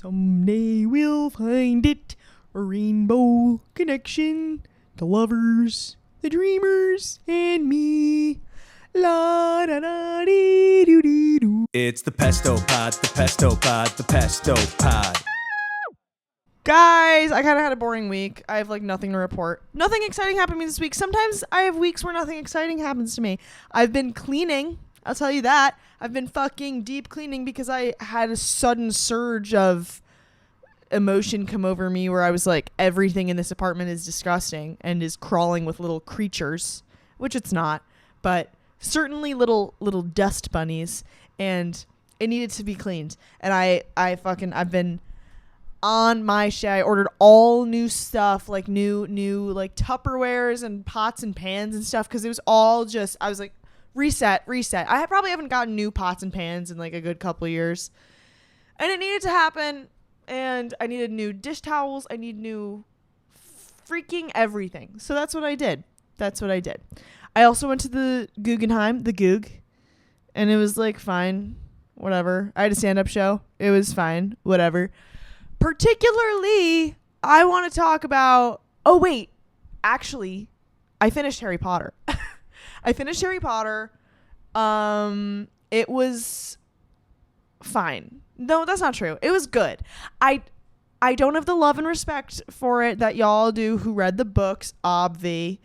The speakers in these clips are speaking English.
Someday we'll find it. A rainbow connection. The lovers, the dreamers, and me. La da da dee doo dee doo. It's the Pesto Pod, the Pesto Pod, the Pesto Pod. Guys, I kind of had a boring week. I have nothing to report. Nothing exciting happened to me this week. Sometimes I have weeks where nothing exciting happens to me. I've been cleaning. I'll tell you that. I've been fucking deep cleaning because I had a sudden surge of emotion come over me where I was like, everything in this apartment is disgusting and is crawling with little creatures, which it's not, but certainly little dust bunnies, and it needed to be cleaned. And I've been on my shit. I ordered all new stuff, new Tupperwares and pots and pans and stuff, because it was all just, I was like, reset. I probably haven't gotten new pots and pans in a good couple of years, and it needed to happen. And I needed new dish towels. I need new freaking everything. So that's what I did. I also went to the Guggenheim, the Goog, and it was fine, whatever. I had a stand-up show. It was fine, whatever. Particularly, I want to talk about... Oh, wait. Actually, I finished Harry Potter. It was fine. No, that's not true. It was good. I don't have the love and respect for it that y'all do who read the books, obvi,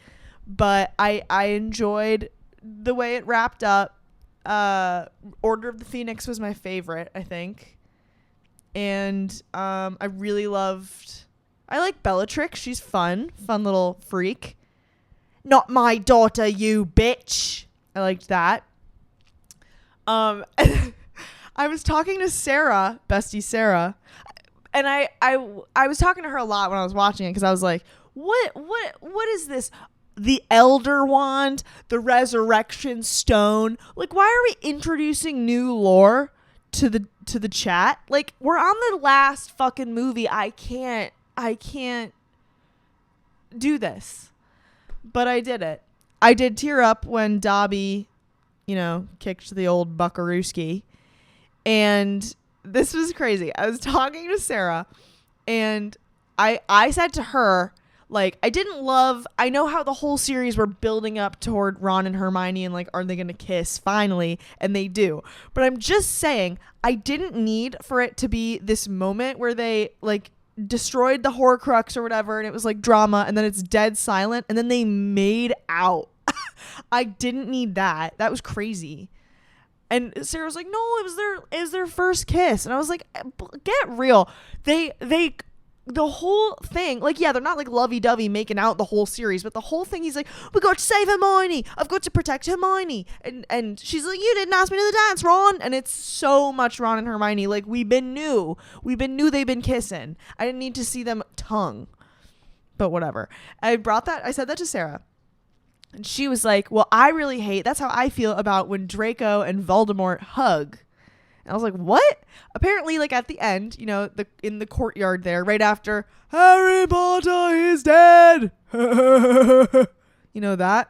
but I enjoyed the way it wrapped up. Order of the Phoenix was my favorite, I think. And I like Bellatrix. She's fun little freak. Not my daughter, you bitch. I liked that. I was talking to Sarah, bestie Sarah, and I was talking to her a lot when I was watching it, because I was like, what is this? The Elder Wand, the Resurrection Stone. Why are we introducing new lore to the chat? We're on the last fucking movie. I can't do this. But I did it. I did tear up when Dobby, kicked the old buckarooski. And this was crazy. I was talking to Sarah, and I said to her, I know how the whole series were building up toward Ron and Hermione and are they going to kiss finally? And they do. But I'm just saying, I didn't need for it to be this moment where they destroyed the Horcrux or whatever, and it was drama, and then it's dead silent, and then they made out. I didn't need that. That was crazy. And Sarah was like, no, it was their first kiss. And I was like, get real. The whole thing, yeah, they're not lovey-dovey making out the whole series, but the whole thing, he's like, we got to save Hermione. I've got to protect Hermione. And she's like, you didn't ask me to the dance, Ron. And it's so much Ron and Hermione. We've been new they've been kissing. I didn't need to see them tongue. But whatever. I said that to Sarah. And she was like, well, I really hate, that's how I feel about when Draco and Voldemort hug. And I was like, what? Apparently, at the end, in the courtyard there, right after, Harry Potter is dead. That.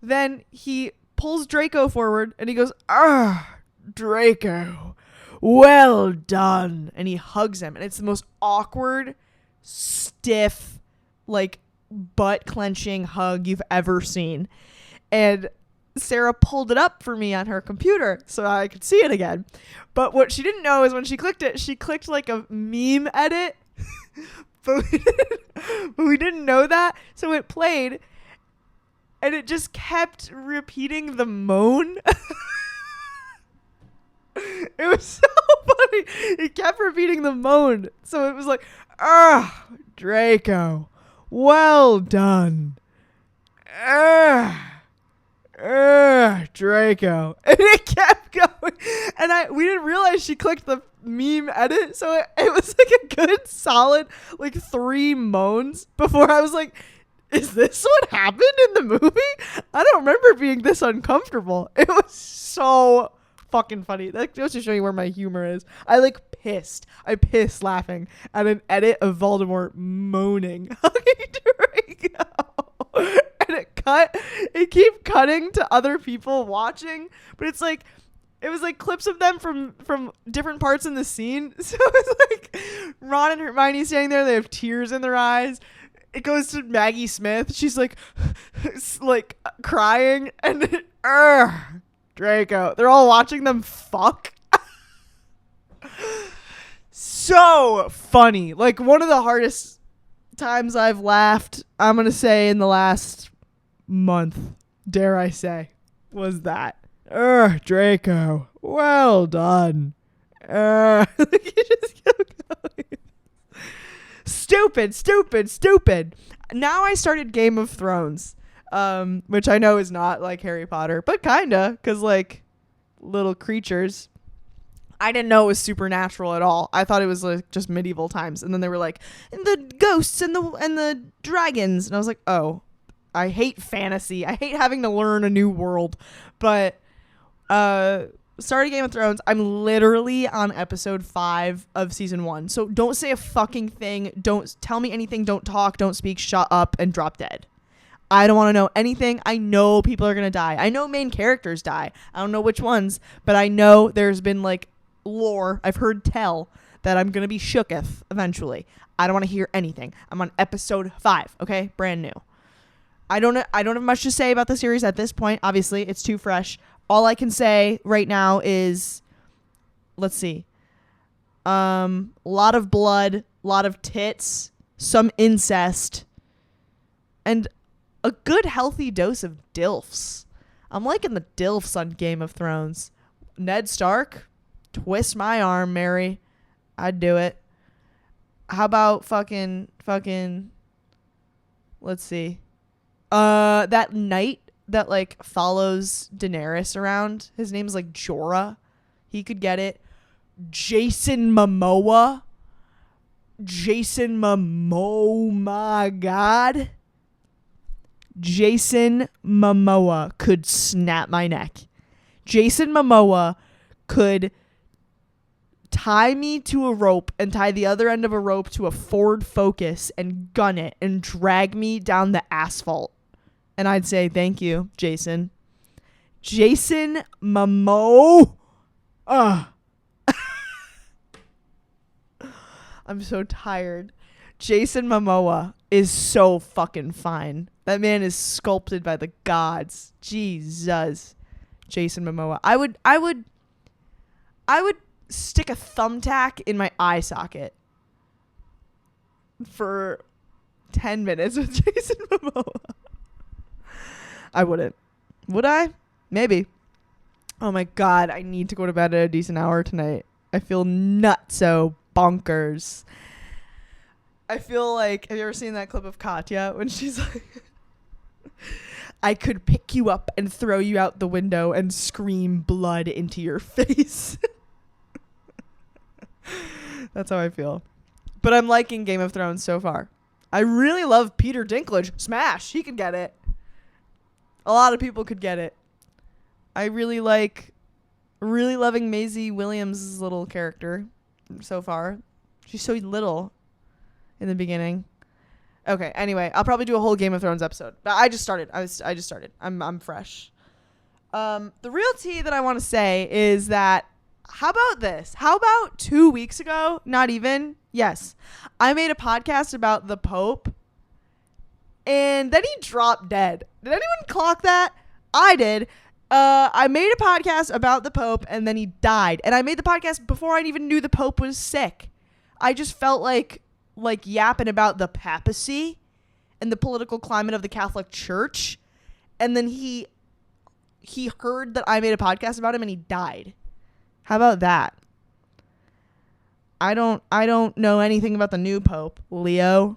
Then he pulls Draco forward and he goes, Draco, well done. And he hugs him. And it's the most awkward, stiff, butt clenching hug you've ever seen. And Sarah pulled it up for me on her computer so I could see it again. But what she didn't know is when she clicked it, she clicked a meme edit. but we didn't know that. So it played and it just kept repeating the moan. It was so funny. It kept repeating the moan. So it was Draco, well done. Draco. And it kept going. And we didn't realize she clicked the meme edit. So it was a good solid 3 moans before I was like, is this what happened in the movie? I don't remember being this uncomfortable. It was so fucking funny. That goes to show you where my humor is. I pissed. I pissed laughing at an edit of Voldemort moaning. Draco. And it keep cutting to other people watching, but it's It was like clips of them from different parts in the scene. So it's like Ron and Hermione standing there. They have tears in their eyes. It goes to Maggie Smith. She's like crying. And Draco. They're all watching them fuck. So funny. Like one of the hardest times I've laughed, I'm going to say in the last month, dare I say, was that. Draco, well done. You just kept going. Stupid. Now I started Game of Thrones, which I know is not like Harry Potter, but kinda, cause like little creatures. I didn't know it was supernatural at all. I thought it was like just medieval times, and then they were like the ghosts and the dragons, and I was like, oh, I hate fantasy. I hate having to learn a new world, but. Started Game of Thrones. I'm literally on episode 5 of season 1. So don't say a fucking thing. Don't tell me anything. Don't talk. Don't speak. Shut up and drop dead. I don't want to know anything. I know people are going to die. I know main characters die. I don't know which ones, but I know there's been like lore. I've heard tell that I'm going to be shooketh eventually. I don't want to hear anything. I'm on episode 5. Okay. Brand new. I don't have much to say about the series at this point. Obviously it's too fresh. All I can say right now is, let's see, lot of blood, lot of tits, some incest, and a good healthy dose of DILFs. I'm liking the DILFs on Game of Thrones. Ned Stark, twist my arm, Mary. I'd do it. How about fucking, let's see, that knight that like follows Daenerys around. His name's like Jorah. He could get it. Jason Momoa. My God. Jason Momoa could snap my neck. Jason Momoa could tie me to a rope and tie the other end of a rope to a Ford Focus and gun it and drag me down the asphalt. And I'd say, thank you, Jason. Jason Momoa. I'm so tired. Jason Momoa is so fucking fine. That man is sculpted by the gods. Jesus. Jason Momoa. I would stick a thumbtack in my eye socket for 10 minutes with Jason Momoa. I wouldn't. Would I? Maybe. Oh my God. I need to go to bed at a decent hour tonight. I feel nutso bonkers. I feel like, have you ever seen that clip of Katya when she's like, I could pick you up and throw you out the window and scream blood into your face. That's how I feel. But I'm liking Game of Thrones so far. I really love Peter Dinklage. Smash. He could get it. A lot of people could get it. I really loving Maisie Williams' little character so far. She's so little in the beginning. Okay, anyway, I'll probably do a whole Game of Thrones episode. But I just started. I just started. I'm fresh. The real tea that I want to say is that, how about this? How about 2 weeks ago? Not even. Yes. I made a podcast about the Pope. And then he dropped dead. Did anyone clock that? I did. I made a podcast about the Pope and then he died. And I made the podcast before I even knew the Pope was sick. I just felt like yapping about the papacy and the political climate of the Catholic Church. And then he heard that I made a podcast about him and he died. How about that? I don't know anything about the new Pope, Leo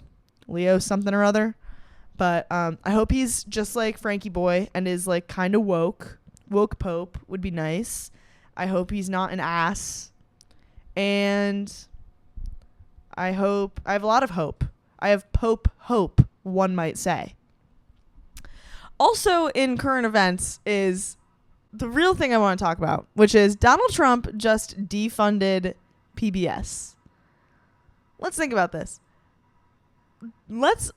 something or other. But I hope he's just like Frankie Boy and is like kind of woke. Woke Pope would be nice. I hope he's not an ass. And I have a lot of hope. I have Pope hope, one might say. Also in current events is the real thing I want to talk about, which is Donald Trump just defunded PBS. Let's think about this. Let's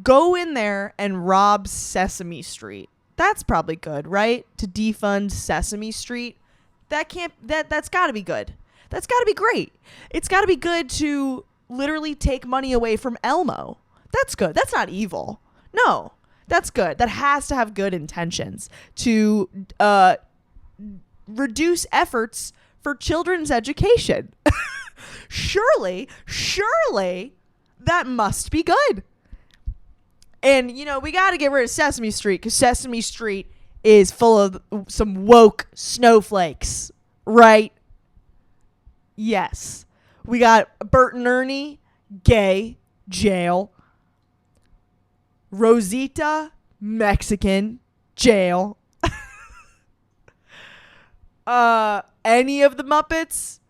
go in there and rob Sesame Street. That's probably good, right? To defund Sesame Street. That's got to be good. That's got to be great. It's got to be good to literally take money away from Elmo. That's good. That's not evil. No, that's good. That has to have good intentions to reduce efforts for children's education. Surely that must be good. And, we got to get rid of Sesame Street because Sesame Street is full of some woke snowflakes, right? Yes. We got Bert and Ernie, gay, jail. Rosita, Mexican, jail. Any of the Muppets,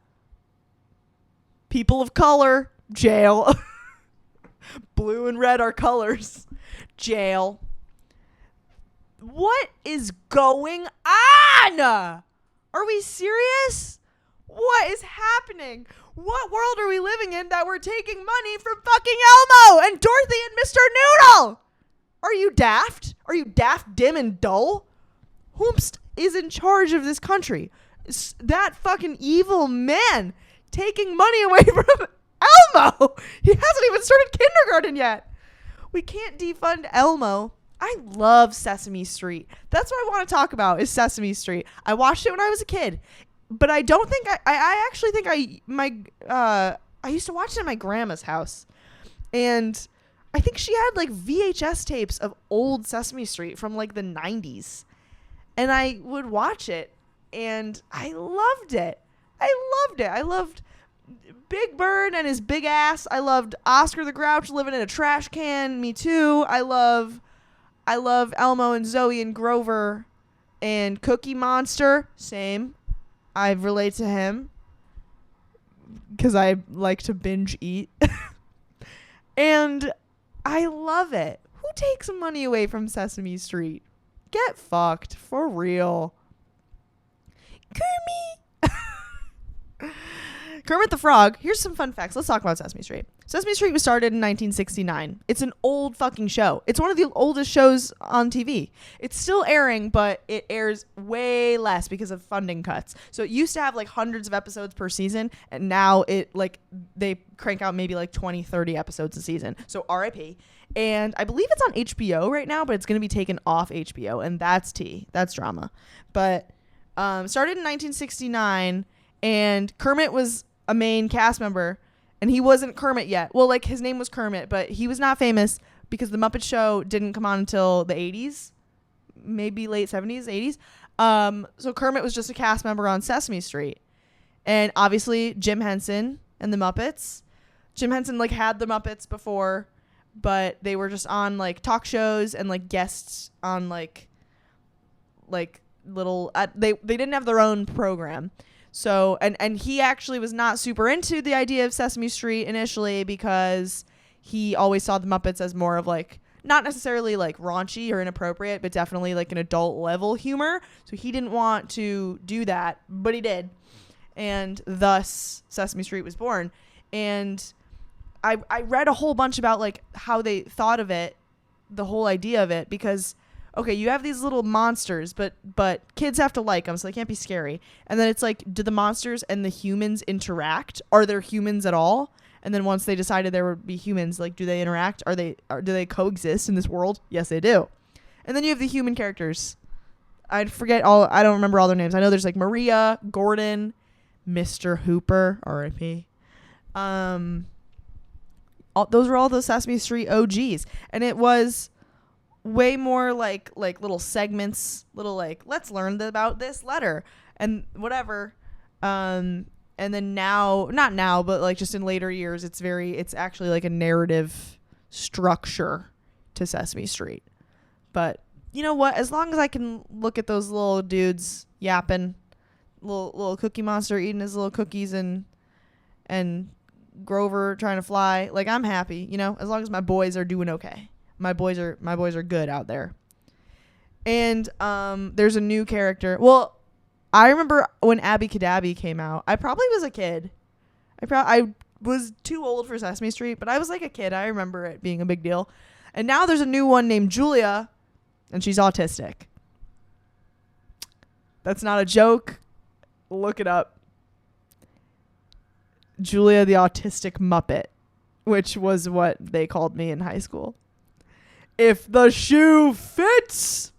people of color, jail. Blue and red are colors, jail. What is going on? Are we serious? What is happening? What world are we living in that we're taking money from fucking Elmo and Dorothy and Mr. Noodle? Are you daft? Are you daft, dim, and dull? Whomst is in charge of this country? That fucking evil man taking money away from Elmo. He hasn't even started kindergarten yet. We can't defund Elmo. I love Sesame Street. That's what I want to talk about is Sesame Street. I watched it when I was a kid, but I don't think I actually think I used to watch it at my grandma's house, and I think she had like VHS tapes of old Sesame Street from like the 90s, and I would watch it, and I loved it. I loved Big Bird and his big ass. I loved Oscar the Grouch living in a trash can. Me too. I love Elmo and Zoe and Grover and Cookie Monster. Same. I relate to him because I like to binge eat. And I love it. Who takes money away from Sesame Street? Get fucked. For real. Kermit the Frog. Here's some fun facts. Let's talk about Sesame Street. Sesame Street was started in 1969. It's an old fucking show. It's one of the oldest shows on TV. It's still airing, but it airs way less because of funding cuts. So it used to have like hundreds of episodes per season, and now they crank out maybe like 20, 30 episodes a season. So RIP. And I believe it's on HBO right now, but it's going to be taken off HBO, and that's tea. That's drama. But started in 1969, and Kermit was a main cast member, and he wasn't Kermit yet. Well, like his name was Kermit, but he was not famous because the Muppet Show didn't come on until the 80s, maybe late 70s, 80s. So Kermit was just a cast member on Sesame Street. And obviously Jim Henson and the Muppets. Jim Henson like had the Muppets before, but they were just on like talk shows and like guests on like little they didn't have their own program. So, and he actually was not super into the idea of Sesame Street initially because he always saw the Muppets as more of like, not necessarily like raunchy or inappropriate, but definitely like an adult level humor. So he didn't want to do that, but he did. And thus Sesame Street was born. And I read a whole bunch about like how they thought of it, the whole idea of it, because okay, you have these little monsters, but kids have to like them, so they can't be scary. And then it's like, do the monsters and the humans interact? Are there humans at all? And then once they decided there would be humans, like, do they interact? Do they coexist in this world? Yes, they do. And then you have the human characters. I don't remember all their names. I know there's like Maria, Gordon, Mr. Hooper, R.I.P. Those were all the Sesame Street OGs, and it was way more like little segments, little like, let's learn about this letter and whatever. And then not now, but like just in later years, it's actually like a narrative structure to Sesame Street. But you know what? As long as I can look at those little dudes yapping, little Cookie Monster eating his little cookies and Grover trying to fly, like I'm happy, as long as my boys are doing okay. My boys are good out there. And there's a new character. Well, I remember when Abby Cadabby came out. I probably was a kid. I was too old for Sesame Street, but I was like a kid. I remember it being a big deal. And now there's a new one named Julia, and she's autistic. That's not a joke. Look it up. Julia the Autistic Muppet, which was what they called me in high school. If the shoe fits.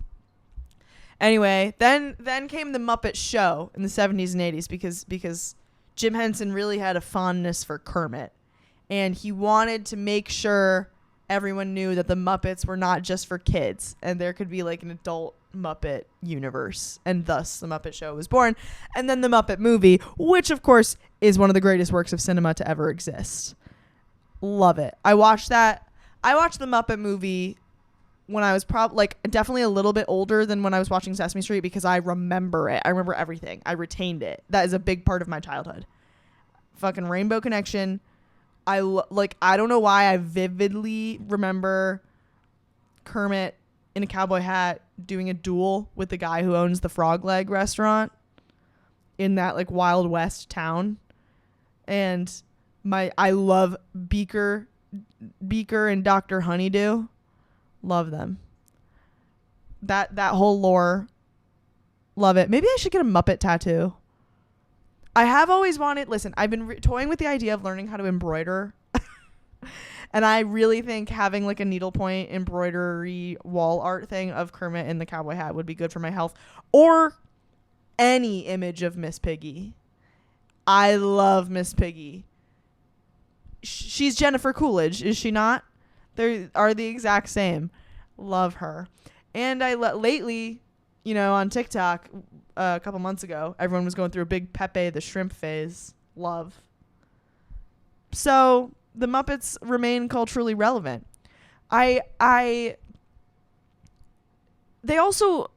Anyway, then came the Muppet Show in the 70s and 80s because Jim Henson really had a fondness for Kermit. And he wanted to make sure everyone knew that the Muppets were not just for kids and there could be like an adult Muppet universe. And thus the Muppet Show was born. And then the Muppet movie, which of course is one of the greatest works of cinema to ever exist. Love it. I watched that. I watched the Muppet movie when I was definitely a little bit older than when I was watching Sesame Street because I remember it. I remember everything. I retained it. That is a big part of my childhood. Fucking Rainbow Connection. I don't know why I vividly remember Kermit in a cowboy hat doing a duel with the guy who owns the Frog Leg restaurant in that like Wild West town. And I love Beaker and Dr. Honeydew. Love them. That whole lore. Love it. Maybe I should get a Muppet tattoo. I have always wanted, listen, I've been toying with the idea of learning how to embroider. And I really think having like a needlepoint embroidery wall art thing of Kermit in the cowboy hat would be good for my health. Or any image of Miss Piggy. I love Miss Piggy. She's Jennifer Coolidge, is she not? They are the exact same. Love her. And lately, on TikTok, a couple months ago, everyone was going through a big Pepe the Shrimp phase. Love. So the Muppets remain culturally relevant. They also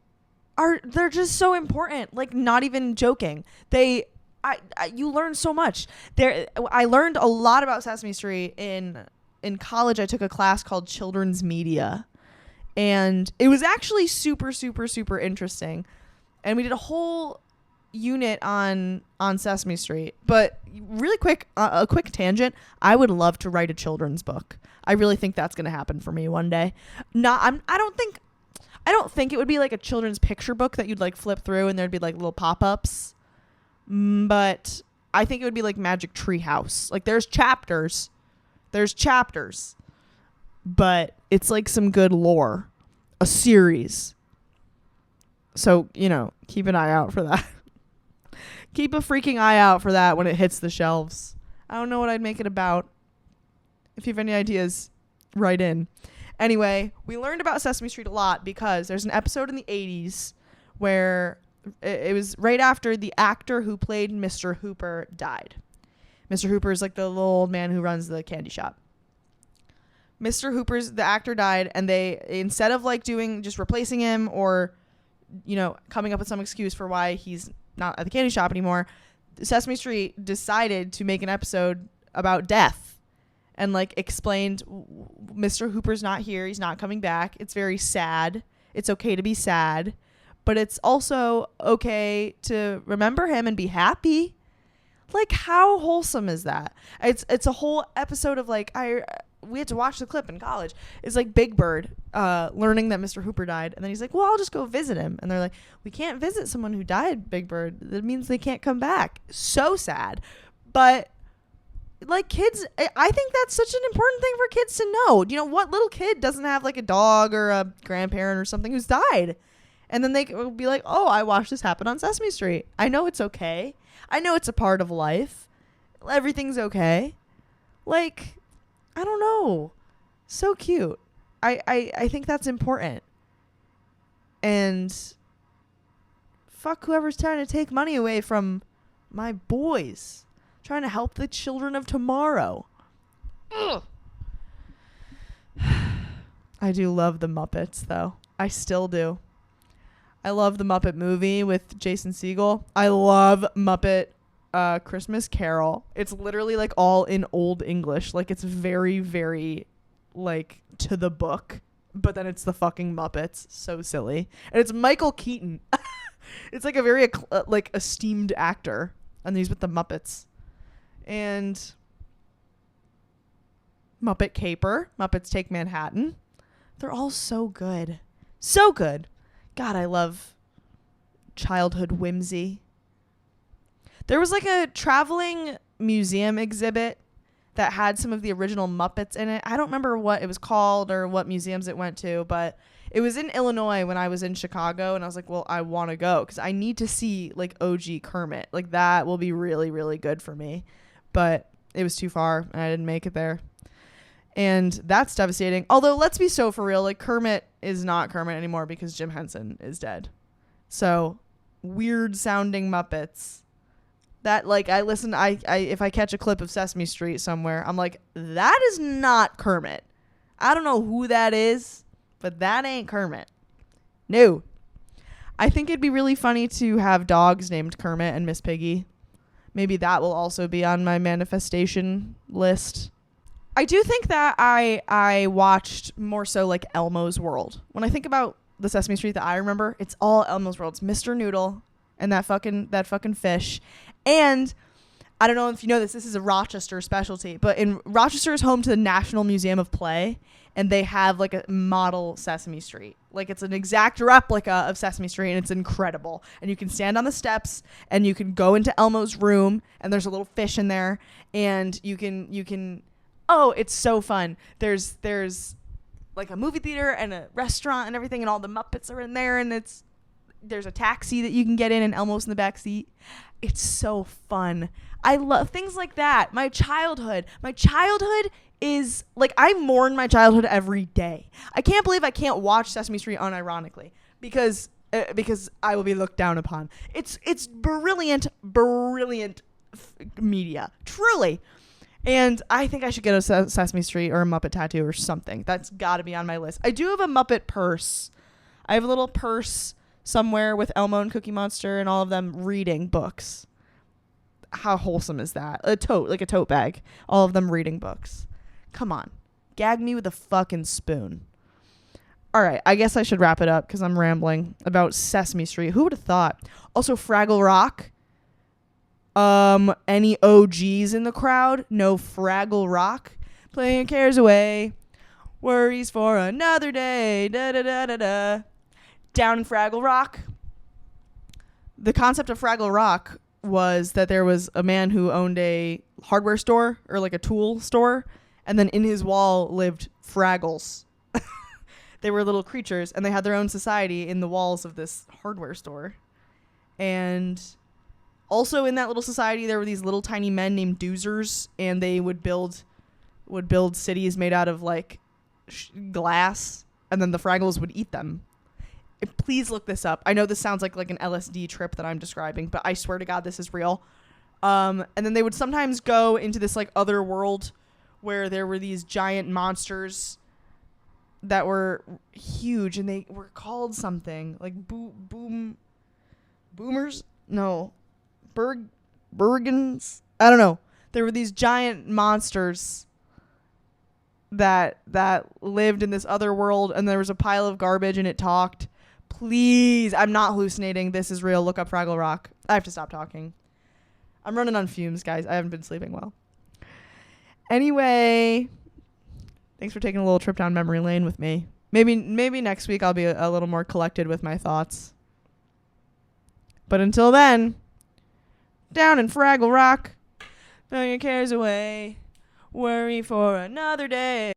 they're just so important. Like, not even joking. You learn so much. I learned a lot about Sesame Street in college. I took a class called Children's Media, and it was actually super, super, super interesting. And we did a whole unit on Sesame Street. But really quick, a quick tangent. I would love to write a children's book. I really think that's going to happen for me one day. I don't think it would be like a children's picture book that you'd like flip through and there'd be like little pop-ups. But I think it would be like Magic Tree House. Like there's chapters, but it's like some good lore, a series. So, keep an eye out for that. Keep a freaking eye out for that when it hits the shelves. I don't know what I'd make it about. If you have any ideas, write in. Anyway, we learned about Sesame Street a lot because there's an episode in the 80s where it was right after the actor who played Mr. Hooper died. Mr. Hooper is like the little old man who runs the candy shop. The actor died, and they, instead of like just replacing him or, coming up with some excuse for why he's not at the candy shop anymore, Sesame Street decided to make an episode about death and like explained Mr. Hooper's not here. He's not coming back. It's very sad. It's okay to be sad, but it's also okay to remember him and be happy. Like, how wholesome is that? It's a whole episode of like, we had to watch the clip in college. It's like Big Bird learning that Mr. Hooper died. And then he's like, well, I'll just go visit him. And they're like, we can't visit someone who died, Big Bird. That means they can't come back. So sad. But like kids, I think that's such an important thing for kids to know. What little kid doesn't have like a dog or a grandparent or something who's died? And then they will be like, oh, I watched this happen on Sesame Street. I know it's okay. I know it's a part of life. Everything's okay. Like, I don't know. So cute. I think that's important. And fuck whoever's trying to take money away from my boys. Trying to help the children of tomorrow. Ugh. I do love the Muppets, though. I still do. I love the Muppet movie with Jason Segel. I love Muppet Christmas Carol. It's literally like all in Old English. Like it's very, very like to the book. But then it's the fucking Muppets. So silly. And it's Michael Keaton. It's like a very like esteemed actor. And he's with the Muppets. And Muppet Caper. Muppets Take Manhattan. They're all so good. So good. God, I love childhood whimsy. There was like a traveling museum exhibit that had some of the original Muppets in it. I don't remember what it was called or what museums it went to, but it was in Illinois when I was in Chicago, and I was like, well, I want to go because I need to see like OG Kermit. Like that will be really, really good for me. But it was too far and I didn't make it there. And that's devastating. Although, let's be so for real, like Kermit is not Kermit anymore because Jim Henson is dead. So, weird sounding Muppets. That, like, I if I catch a clip of Sesame Street somewhere, I'm like, that is not Kermit. I don't know who that is, but that ain't Kermit. No. I think it'd be really funny to have dogs named Kermit and Miss Piggy. Maybe that will also be on my manifestation list. I do think that I watched more so like Elmo's World. When I think about the Sesame Street that I remember, it's all Elmo's World. It's Mr. Noodle and that fucking fish. And I don't know if you know this is a Rochester specialty, but Rochester is home to the National Museum of Play, and they have like a model Sesame Street. Like it's an exact replica of Sesame Street, and it's incredible. And you can stand on the steps and you can go into Elmo's room, and there's a little fish in there, and you can oh, it's so fun. There's like a movie theater and a restaurant and everything, and all the Muppets are in there, and there's a taxi that you can get in, and Elmo's in the back seat. It's so fun. I love things like that. My childhood is like, I mourn my childhood every day. I can't believe I can't watch Sesame Street unironically because I will be looked down upon. It's brilliant media, truly. And I think I should get a Sesame Street or a Muppet tattoo or something. That's got to be on my list. I do have a Muppet purse. I have a little purse somewhere with Elmo and Cookie Monster and all of them reading books. How wholesome is that? A tote bag. All of them reading books. Come on. Gag me with a fucking spoon. All right. I guess I should wrap it up because I'm rambling about Sesame Street. Who would have thought? Also, Fraggle Rock. Any OGs in the crowd? No Fraggle Rock? Playing your cares away. Worries for another day. Da da da da da. Down in Fraggle Rock. The concept of Fraggle Rock was that there was a man who owned a hardware store or like a tool store, and then in his wall lived Fraggles. They were little creatures, and they had their own society in the walls of this hardware store. And also in that little society, there were these little tiny men named Doozers, and they would build cities made out of like glass, and then the Fraggles would eat them. Please look this up. I know this sounds like an LSD trip that I'm describing, but I swear to God, this is real. And then they would sometimes go into this like other world where there were these giant monsters that were huge, and they were called something like boomers. No, Bergens. I don't know. There were these giant monsters that lived in this other world, and there was a pile of garbage, and it talked. Please, I'm not hallucinating. This is real. Look up Fraggle Rock. I have to stop talking. I'm running on fumes, guys. I haven't been sleeping well. Anyway, thanks for taking a little trip down memory lane with me. Maybe next week I'll be a little more collected with my thoughts. But until then, down in Fraggle Rock, throw your cares away. Worry for another day.